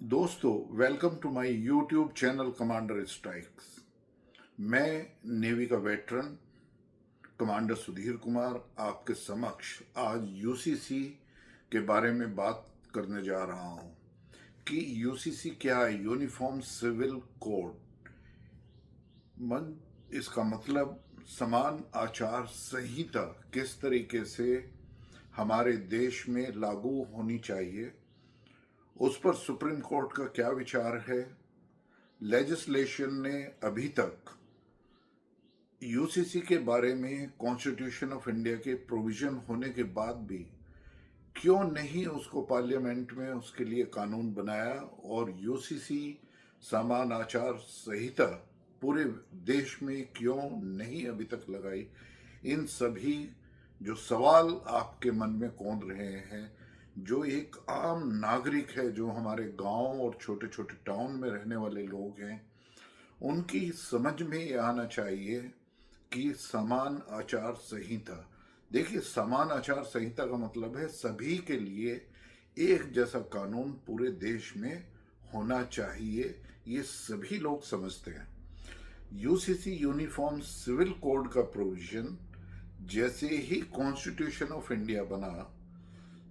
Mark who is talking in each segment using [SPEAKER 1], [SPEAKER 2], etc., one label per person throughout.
[SPEAKER 1] दोस्तों, welcome to my YouTube channel commander strikes. मैं navy का वेटरन कमांडर सुधीर कुमार आपके समक्ष आज यूसीसी के बारे में बात करने जा रहा हूं कि यूसीसी क्या है। यूनिफॉर्म सिविल कोड मन इसका मतलब समान आचार संहिता किस तरीके से हमारे देश में लागू होनी चाहिए, उस पर सुप्रीम कोर्ट का क्या विचार है। लेजिस्लेशन ने अभी तक यूसीसी के बारे में कॉन्स्टिट्यूशन ऑफ इंडिया के प्रोविजन होने के बाद भी क्यों नहीं उसको पार्लियामेंट में उसके लिए कानून बनाया, और यूसीसी समान आचार संहिता पूरे देश में क्यों नहीं अभी तक लगाई। इन सभी जो सवाल आपके मन में कौंध रहे हैं, जो एक आम नागरिक है, जो हमारे गांव और छोटे छोटे टाउन में रहने वाले लोग हैं, उनकी समझ में ये आना चाहिए कि समान आचार संहिता। देखिए, समान आचार संहिता का मतलब है सभी के लिए एक जैसा कानून पूरे देश में होना चाहिए। ये सभी लोग समझते हैं। यूसीसी यूनिफॉर्म सिविल कोड का प्रोविजन जैसे ही कॉन्स्टिट्यूशन ऑफ इंडिया बना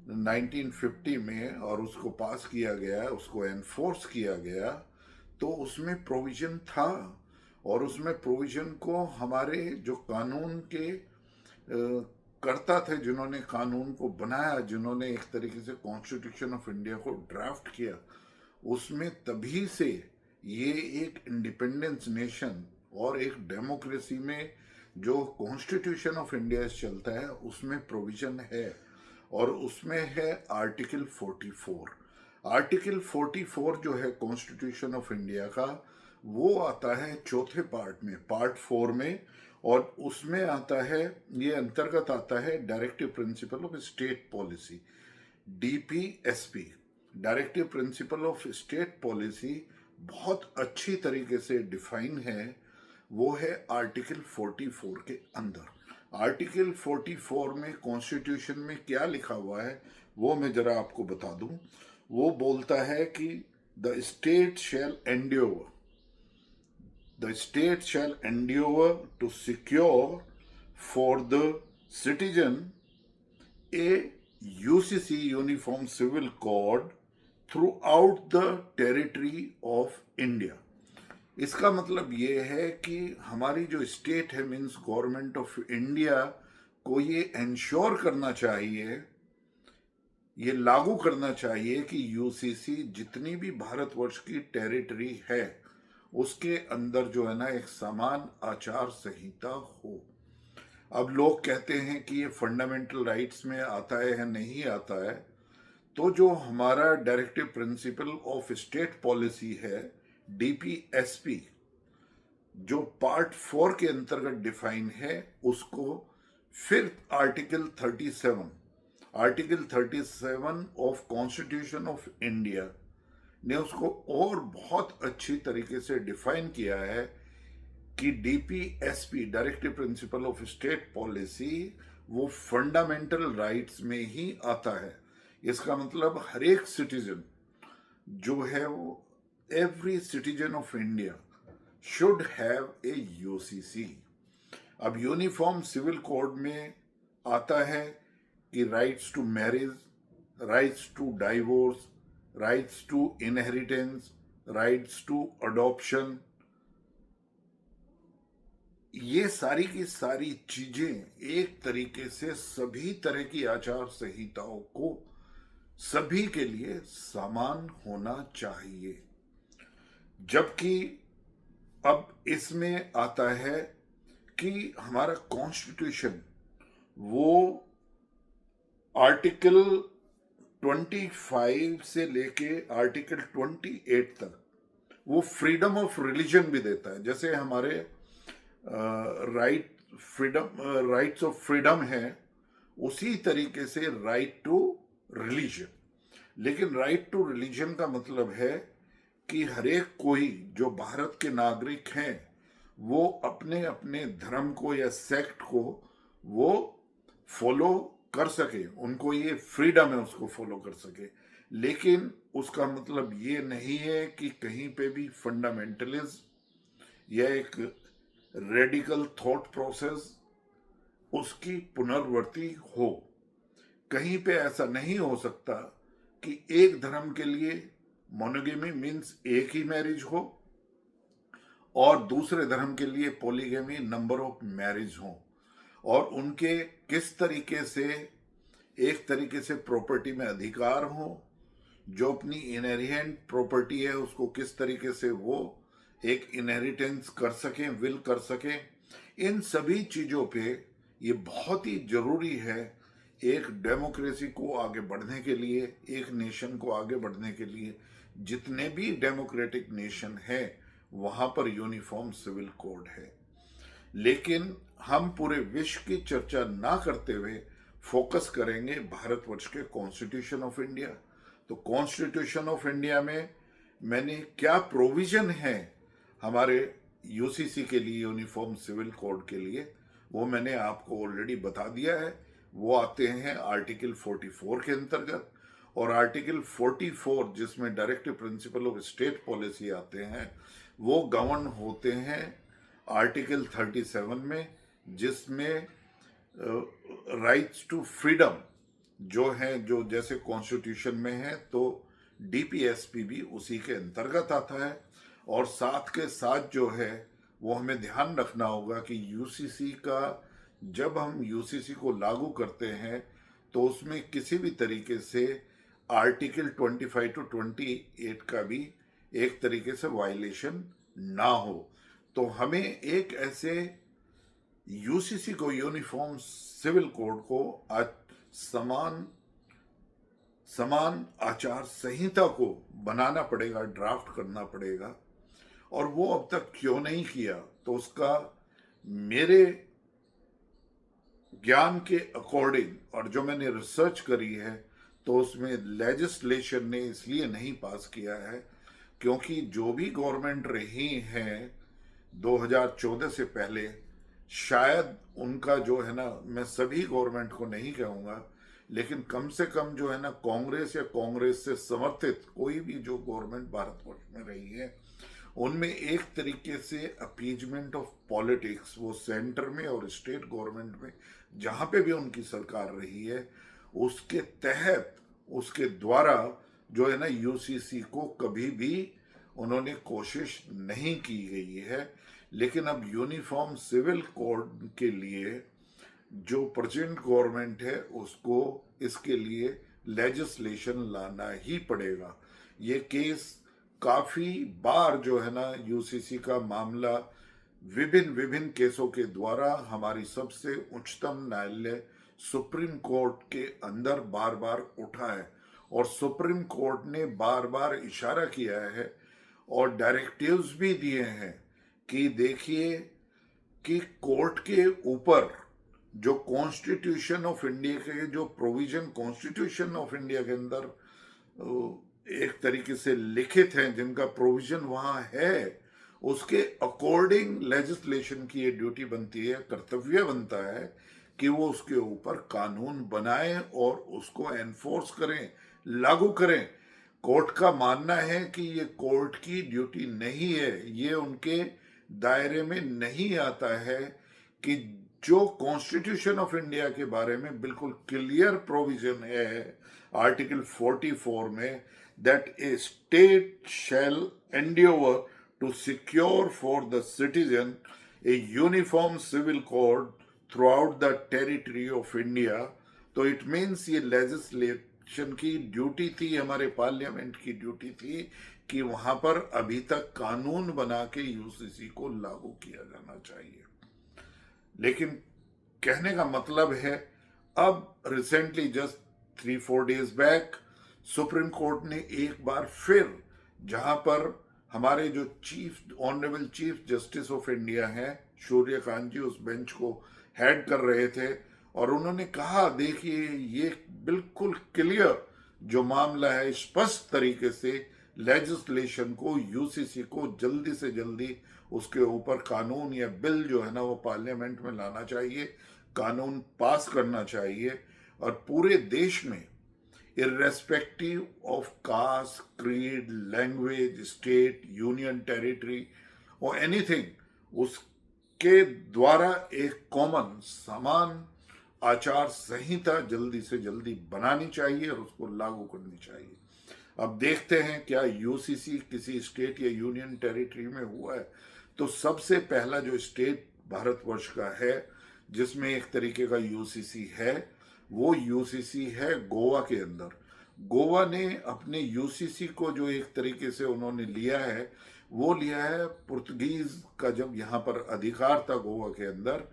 [SPEAKER 1] 1950 में और उसको पास किया गया, उसको एनफोर्स किया गया, तो उसमें प्रोविजन था। और उसमें प्रोविजन को हमारे जो कानून के कर्ता थे, जिन्होंने कानून को बनाया, जिन्होंने एक तरीके से कॉन्स्टिट्यूशन ऑफ इंडिया को ड्राफ्ट किया, उसमें तभी से ये एक इंडिपेंडेंस नेशन और एक डेमोक्रेसी में जो कॉन्स्टिट्यूशन ऑफ इंडिया चलता है उसमें प्रोविजन है। और उसमें है आर्टिकल 44। आर्टिकल 44 जो है कॉन्स्टिट्यूशन ऑफ इंडिया का, वो आता है चौथे पार्ट में, पार्ट 4 में। और उसमें आता है, ये अंतर्गत आता है directive principle of state policy, DPSP. Directive principle of state policy बहुत अच्छी तरीके से डिफाइन है। वो है आर्टिकल 44 के अंदर। आर्टिकल 44 में कॉन्स्टिट्यूशन में क्या लिखा हुआ है वो मैं जरा आपको बता दूं। वो बोलता है कि the state shall endure the state shall endeavor to secure for the citizen a UCC uniform civil code throughout the territory of India। इसका मतलब ये है कि हमारी जो स्टेट है, मीन्स गवर्नमेंट ऑफ इंडिया को ये इंश्योर करना चाहिए, ये लागू करना चाहिए कि यूसीसी जितनी भी भारतवर्ष की टेरिटरी है उसके अंदर जो है ना एक समान आचार संहिता हो। अब लोग कहते हैं कि ये फंडामेंटल राइट्स में आता है या नहीं आता है। तो जो हमारा directive principle of state policy है, डीपीएसपी, जो पार्ट 4 के अंतर्गत डिफाइन है, उसको फिर article 37 of constitution of India ने उसको और बहुत अच्छी तरीके से डिफाइन किया है कि DPSP, directive principle of state policy, वो फंडामेंटल राइट्स में ही आता है। इसका मतलब हर एक सिटीजन जो है वो, every citizen of India should have a UCC. अब यूनिफॉर्म सिविल कोड में आता है कि rights to marriage, rights to divorce, rights to inheritance, rights to adoption, ये सारी की सारी चीजें एक तरीके से सभी तरह की आचार संहिताओं को सभी के लिए समान होना चाहिए। जबकि अब इसमें आता है कि हमारा कॉन्स्टिट्यूशन वो आर्टिकल 25 से लेके आर्टिकल 28 तक वो फ्रीडम ऑफ रिलीजन भी देता है। जैसे हमारे राइट्स ऑफ फ्रीडम है, उसी तरीके से राइट टू रिलीजन। लेकिन राइट टू रिलीजन का मतलब है कि हरेक कोई जो भारत के नागरिक हैं वो अपने अपने धर्म को या सेक्ट को वो फॉलो कर सके, उनको ये फ्रीडम है उसको फॉलो कर सके। लेकिन उसका मतलब ये नहीं है कि कहीं पे भी फंडामेंटलिज्म या एक रेडिकल थॉट प्रोसेस उसकी पुनर्वृत्ति हो। कहीं पे ऐसा नहीं हो सकता कि एक धर्म के लिए मोनोगेमी मीन्स एक ही मैरिज हो और दूसरे धर्म के लिए पॉलीगेमी नंबर ऑफ मैरिज हो, और उनके किस तरीके से एक तरीके से प्रॉपर्टी में अधिकार हो, जो अपनी इनहेरिएंट प्रॉपर्टी है उसको किस तरीके से वो एक इनहेरिटेंस कर सकें, विल कर सकें। इन सभी चीज़ों पे ये बहुत ही जरूरी है एक डेमोक्रेसी को आगे बढ़ने के लिए, एक नेशन को आगे बढ़ने के लिए। जितने भी डेमोक्रेटिक नेशन है वहाँ पर यूनिफॉर्म सिविल कोड है, लेकिन हम पूरे विश्व की चर्चा ना करते हुए फोकस करेंगे भारतवर्ष के कॉन्स्टिट्यूशन ऑफ इंडिया। तो कॉन्स्टिट्यूशन ऑफ इंडिया में मैंने क्या प्रोविजन है हमारे यूसीसी के लिए, यूनिफॉर्म सिविल कोड के लिए, वो मैंने आपको ऑलरेडी बता दिया है। वो आते हैं आर्टिकल 44 के अंतर्गत, और आर्टिकल 44 जिसमें directive principle of state policy आते हैं वो गवर्न होते हैं आर्टिकल 37 में, जिसमें राइट्स टू फ्रीडम जो है, जो जैसे कॉन्स्टिट्यूशन में है, तो डीपीएसपी भी उसी के अंतर्गत आता है। और साथ के साथ जो है वो हमें ध्यान रखना होगा कि यूसीसी का, जब हम यूसीसी को लागू करते हैं तो उसमें किसी भी तरीके से आर्टिकल 25 टू 28 का भी एक तरीके से वायलेशन ना हो। तो हमें एक ऐसे यूसीसी को, यूनिफॉर्म सिविल कोड को आज समान आचार संहिता को बनाना पड़ेगा, ड्राफ्ट करना पड़ेगा। और वो अब तक क्यों नहीं किया, तो उसका मेरे ज्ञान के अकॉर्डिंग और जो मैंने रिसर्च करी है, तो उसमें लेजिस्लेशन ने इसलिए नहीं पास किया है क्योंकि जो भी गवर्नमेंट रही है 2014 से पहले, शायद उनका जो है ना, मैं सभी गवर्नमेंट को नहीं कहूँगा, लेकिन कम से कम जो है ना, कांग्रेस या कांग्रेस से समर्थित कोई भी जो गवर्नमेंट भारतवर्ष में रही है, उनमें एक तरीके से अपीजमेंट ऑफ पॉलिटिक्स, वो सेंटर में और स्टेट गवर्नमेंट में जहाँ पे भी उनकी सरकार रही है, उसके तहत, उसके द्वारा जो है ना, यूसीसी को कभी भी उन्होंने कोशिश नहीं की गई है। लेकिन अब यूनिफॉर्म सिविल कोड के लिए जो प्रेजेंट गवर्नमेंट है उसको इसके लिए लेजिस्लेशन लाना ही पड़ेगा। ये केस काफी बार जो है ना, यूसीसी का मामला विभिन्न विभिन्न केसों के द्वारा हमारी सबसे उच्चतम न्यायालय सुप्रीम कोर्ट के अंदर बार बार उठा है, और सुप्रीम कोर्ट ने बार बार इशारा किया है और डायरेक्टिव्स भी दिए हैं कि देखिए कि कोर्ट के ऊपर जो कॉन्स्टिट्यूशन ऑफ इंडिया के जो प्रोविजन कॉन्स्टिट्यूशन ऑफ इंडिया के अंदर एक तरीके से लिखित हैं, जिनका प्रोविजन वहां है, उसके अकॉर्डिंग लेजिस्लेशन की ये ड्यूटी बनती है, कर्तव्य बनता है कि वो उसके ऊपर कानून बनाएं और उसको एनफोर्स करें, लागू करें। कोर्ट का मानना है कि ये कोर्ट की ड्यूटी नहीं है, ये उनके दायरे में नहीं आता है कि जो कॉन्स्टिट्यूशन ऑफ इंडिया के बारे में बिल्कुल क्लियर प्रोविजन है आर्टिकल 44 में, that a state shall endeavor to secure for the citizen a uniform civil code throughout the territory of India। तो इट मीन्स ये लेजिस्लेशन की ड्यूटी थी, हमारे पार्लियामेंट की ड्यूटी थी कि वहां पर अभी तक कानून बना के यूसीसी को लागू किया जाना चाहिए। लेकिन कहने का मतलब है, अब recently just 3-4 days back supreme court ने एक बार फिर, जहां पर हमारे जो honourable chief justice of India हैं सूर्यकांत जी उस बेंच को हेड कर रहे थे, और उन्होंने कहा देखिए ये बिल्कुल क्लियर जो मामला है, स्पष्ट तरीके से लेजिस्लेशन को, यूसीसी को जल्दी से जल्दी उसके ऊपर कानून या बिल जो है ना वो पार्लियामेंट में लाना चाहिए, कानून पास करना चाहिए, और पूरे देश में irrespective of caste, creed, language, state, union territory or anything, उसके द्वारा एक कॉमन समान आचार संहिता जल्दी से जल्दी बनानी चाहिए और उसको लागू करनी चाहिए। अब देखते हैं क्या यूसीसी किसी स्टेट या यूनियन टेरिटरी में हुआ है। तो सबसे पहला जो स्टेट भारतवर्ष का है जिसमें एक तरीके का यूसीसी है, वो यूसीसी है गोवा के अंदर। गोवा ने अपने यूसीसी को जो एक तरीके से उन्होंने लिया है, वो लिया है पुर्तगीज का जब यहाँ पर अधिकार था गोवा के अंदर,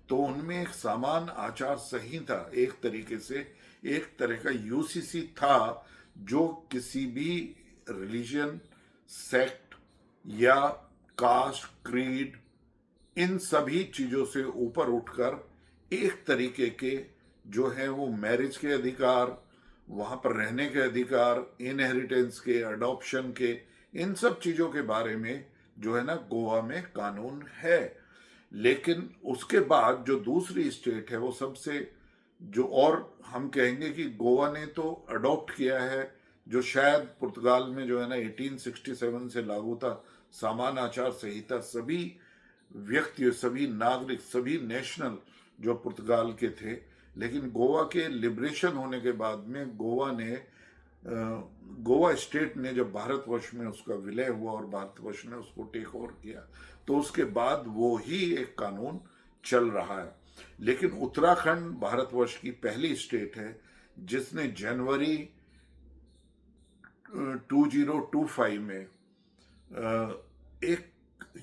[SPEAKER 1] तो उनमें एक समान आचार संहिता एक तरीके से एक तरह का यूसीसी था जो किसी भी रिलीजन, सेक्ट या कास्ट, क्रीड, इन सभी चीजों से ऊपर उठकर एक तरीके के जो है वो मैरिज के अधिकार, वहां पर रहने के अधिकार, इनहेरिटेंस के, अडॉप्शन के, इन सब चीजों के बारे में जो है ना गोवा में कानून है। लेकिन उसके बाद जो दूसरी स्टेट है वो सबसे जो, और हम कहेंगे कि गोवा ने तो अडॉप्ट किया है जो शायद पुर्तगाल में जो है ना 1867 से लागू था, समान आचार संहिता। सभी व्यक्ति, सभी नागरिक, सभी नेशनल जो पुर्तगाल के थे, लेकिन गोवा के लिबरेशन होने के बाद में गोवा स्टेट ने जब भारतवर्ष में उसका विलय हुआ और भारतवर्ष ने उसको टेक ओवर किया, तो उसके बाद वो ही एक कानून चल रहा है। लेकिन उत्तराखंड भारतवर्ष की पहली स्टेट है जिसने जनवरी 2025 में एक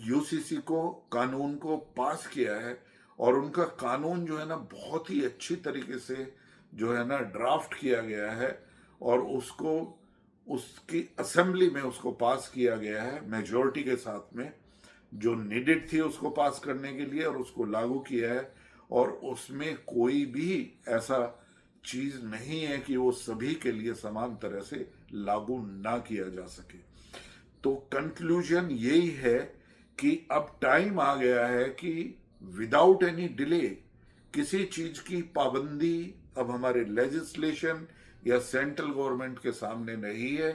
[SPEAKER 1] यूसीसी को, कानून को पास किया है। और उनका कानून जो है ना बहुत ही अच्छी तरीके से जो है ना ड्राफ्ट किया गया है और उसको उसकी असेंबली में उसको पास किया गया है मेजॉरिटी के साथ में, जो नीडेड थी उसको पास करने के लिए, और उसको लागू किया है। और उसमें कोई भी ऐसा चीज नहीं है कि वो सभी के लिए समान तरह से लागू ना किया जा सके। तो कंक्लूजन यही है कि अब टाइम आ गया है कि विदाउट एनी डिले किसी चीज की पाबंदी अब हमारे लेजिस्लेशन या सेंट्रल गवर्नमेंट के सामने नहीं है।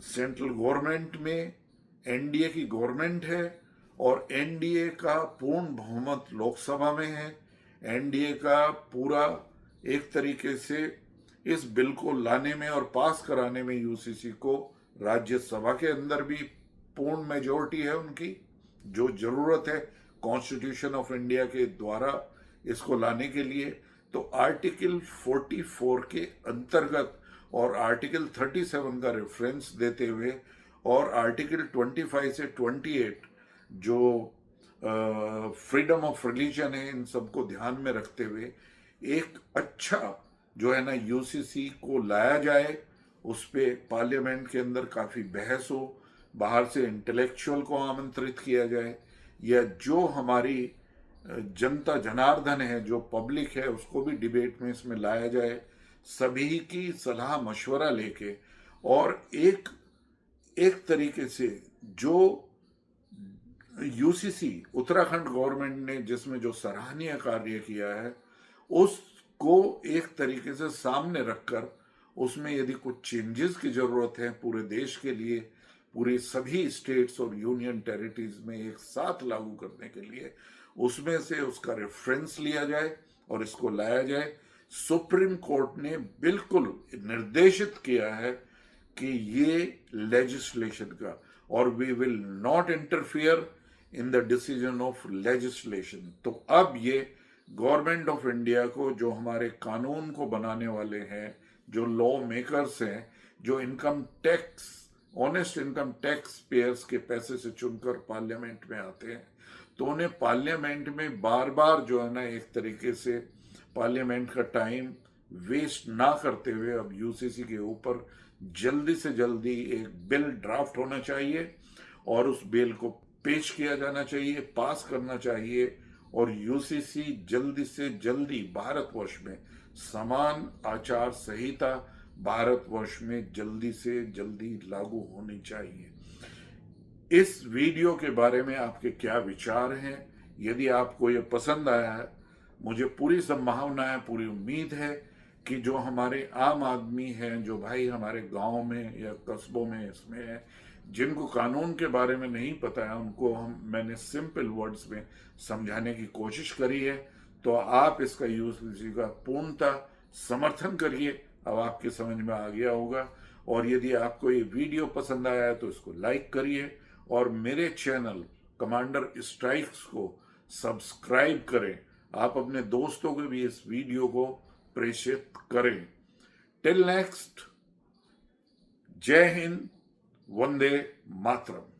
[SPEAKER 1] सेंट्रल गवर्नमेंट में एनडीए की गवर्नमेंट है और एनडीए का पूर्ण बहुमत लोकसभा में है। एनडीए का पूरा एक तरीके से इस बिल को लाने में और पास कराने में यूसीसी को राज्यसभा के अंदर भी पूर्ण मेजॉरिटी है उनकी। जो जरूरत है कॉन्स्टिट्यूशन ऑफ इंडिया के द्वारा इसको लाने के लिए, तो आर्टिकल 44 के अंतर्गत और आर्टिकल 37 का रेफरेंस देते हुए और आर्टिकल 25 से 28 जो फ्रीडम ऑफ रिलीजन है, इन सबको ध्यान में रखते हुए एक अच्छा जो है ना यूसीसी को लाया जाए। उस पे पार्लियामेंट के अंदर काफ़ी बहस हो, बाहर से इंटेलेक्चुअल को आमंत्रित किया जाए, या जो हमारी जनता जनार्दन है, जो पब्लिक है, उसको भी डिबेट में इसमें लाया जाए, सभी की सलाह मशवरा लेके। और एक तरीके से जो यूसीसी उत्तराखंड गवर्नमेंट ने जिसमें जो सराहनीय कार्य किया है उसको एक तरीके से सामने रखकर उसमें यदि कुछ चेंजेस की जरूरत है पूरे देश के लिए, पूरे सभी स्टेट्स और यूनियन टेरिटरीज में एक साथ लागू करने के लिए, उसमें से उसका रेफरेंस लिया जाए और इसको लाया जाए। सुप्रीम कोर्ट ने बिल्कुल निर्देशित किया है कि ये लेजिस्लेशन का, और we will not interfere in the decision of legislation. तो अब ये गवर्नमेंट ऑफ इंडिया को, जो हमारे कानून को बनाने वाले हैं, जो लॉ मेकर्स हैं, जो income tax, honest income tax payers के पैसे से चुनकर पार्लियामेंट में आते हैं, तो उन्हें पार्लियामेंट में बार बार जो है ना एक तरीके से पार्लियामेंट का टाइम वेस्ट ना करते हुए अब यूसीसी के ऊपर जल्दी से जल्दी एक बिल ड्राफ्ट होना चाहिए और उस बिल को पेश किया जाना चाहिए, पास करना चाहिए, और यूसीसी जल्दी से जल्दी भारतवर्ष में समान आचार संहिता भारतवर्ष में जल्दी से जल्दी लागू होनी चाहिए। इस वीडियो के बारे में आपके क्या विचार हैं? यदि आपको ये पसंद आया है, मुझे पूरी संभावना है, पूरी उम्मीद है कि जो हमारे आम आदमी हैं, जो भाई हमारे गांव में या कस्बों में इसमें है, जिनको कानून के बारे में नहीं पता है, उनको मैंने सिंपल वर्ड्स में समझाने की कोशिश करी है। तो आप इसका यूज लीजिएगा, पूर्णतः समर्थन करिए। अब आपके समझ में आ गया होगा। और यदि आपको ये वीडियो पसंद आया है तो इसको लाइक करिए और मेरे चैनल कमांडर स्ट्राइक्स को सब्सक्राइब करें। आप अपने दोस्तों को भी इस वीडियो को प्रेषित करें। टिल नेक्स्ट, जय हिंद, वंदे मातरम।